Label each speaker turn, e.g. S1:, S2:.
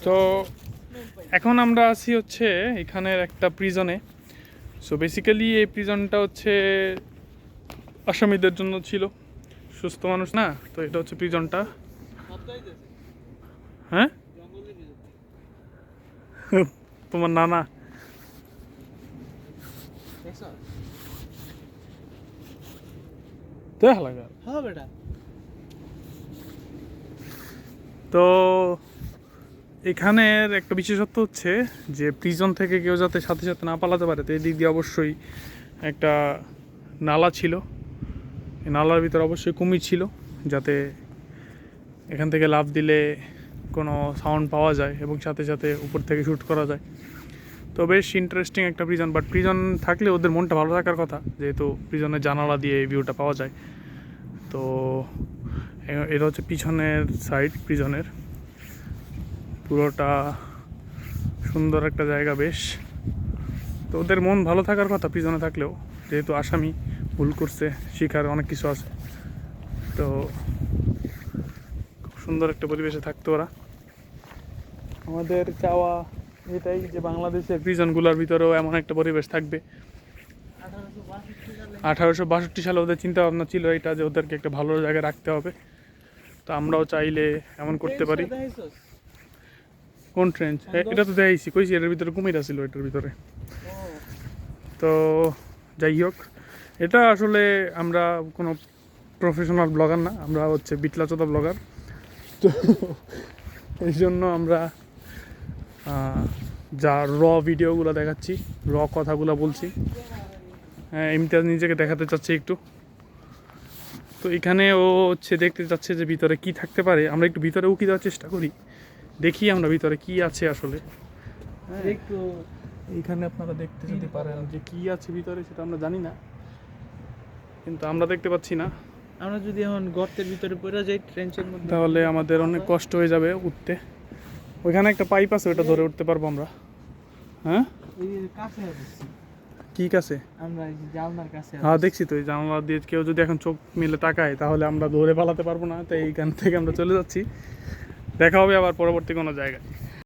S1: তো এখন আমরা আছি হচ্ছে এখানের একটা প্রিজনে। সো বেসিক্যালি এই প্রিজনটা হচ্ছে আসামিদের জন্য ছিল, সুস্থ মানুষ না। তো এটা হচ্ছে প্রিজনটা। হ্যাঁ তোমার নানা তো এখানের একটা বিশেষত্ব হচ্ছে যে প্রিজন থেকে কেউ যাতে সাথে সাথে না পালাতে পারে, তো এই দিক দিয়ে অবশ্যই একটা নালা ছিল। এই নালার ভিতরে অবশ্যই কুমির ছিল, যাতে এখান থেকে লাফ দিলে কোনো সাউন্ড পাওয়া যায় এবং সাথে সাথে উপর থেকে শ্যুট করা যায়। তো বেশ ইন্টারেস্টিং একটা প্রিজন। বাট প্রিজন থাকলে ওদের মনটা ভালো থাকার কথা, যেহেতু প্রিজনের জানালা দিয়ে এই ভিউটা পাওয়া যায়। তো এটা হচ্ছে পিছনের সাইড প্রিজনের, পুরোটা সুন্দর একটা জায়গা বেশ। তো ওদের মন ভালো থাকার কথা প্রিজনে থাকলেও, যেহেতু আসামি ভুল করছে, শিকার অনেক কিছু আছে। তো খুব সুন্দর একটা পরিবেশে থাকতো ওরা। আমাদের চাওয়া এটাই যে বাংলাদেশের প্রিজনগুলোর ভিতরেও এমন একটা পরিবেশ থাকবে। 1862 সালে ওদের চিন্তা ভাবনা ছিল এটা, যে ওদেরকে একটা ভালো জায়গায় রাখতে হবে। তো আমরাও চাইলে এমন করতে পারি। কোন ট্রেঞ্চ? এটা তো দেখাইছি, কইছি এটার ভিতরে কুমির ছিল এটার ভিতরে। তো যাই হোক, এটা আসলে আমরা কোনো প্রফেশনাল ব্লগার না, আমরা হচ্ছে বিটলাচোদা ব্লগার। তো এই জন্য আমরা যা ভিডিওগুলো দেখাচ্ছি, কথাগুলো বলছি। হ্যাঁ, ইমতিয়াজ নিজেকে দেখাতে চাচ্ছে একটু। তো এখানে ও হচ্ছে দেখতে চাচ্ছে যে ভিতরে কি থাকতে পারে। আমরা একটু ভিতরে উকি দেওয়ার চেষ্টা করি, দেখি আমরা ভিতরে কি আছে আসলে। একটু এইখানে আপনারা দেখতে যদি পারেন যে কি আছে ভিতরে, সেটা আমরা জানি না, কিন্তু আমরা দেখতে পাচ্ছি না।
S2: আমরা যদি এখন গর্তের ভিতরে পড়ে যাই ট্রেঞ্চের মধ্যে,
S1: তাহলে আমাদের অনেক কষ্ট হয়ে যাবে উঠতে। ওইখানে একটা পাইপ আছে, ওটা ধরে উঠতে পারবো আমরা। হ্যাঁ, কি কাছে?
S2: আমরা জানলার কাছে।
S1: হ্যাঁ দেখছি তো, এই জানলা দিয়ে কেউ যদি এখন চোখ মেলে তাকায়, তাহলে আমরা ধরে পালাতে পারবো না। তাই এইখান থেকে আমরা চলে যাচ্ছি। দেখা হবে আবার পরবর্তী কোনো জায়গায়।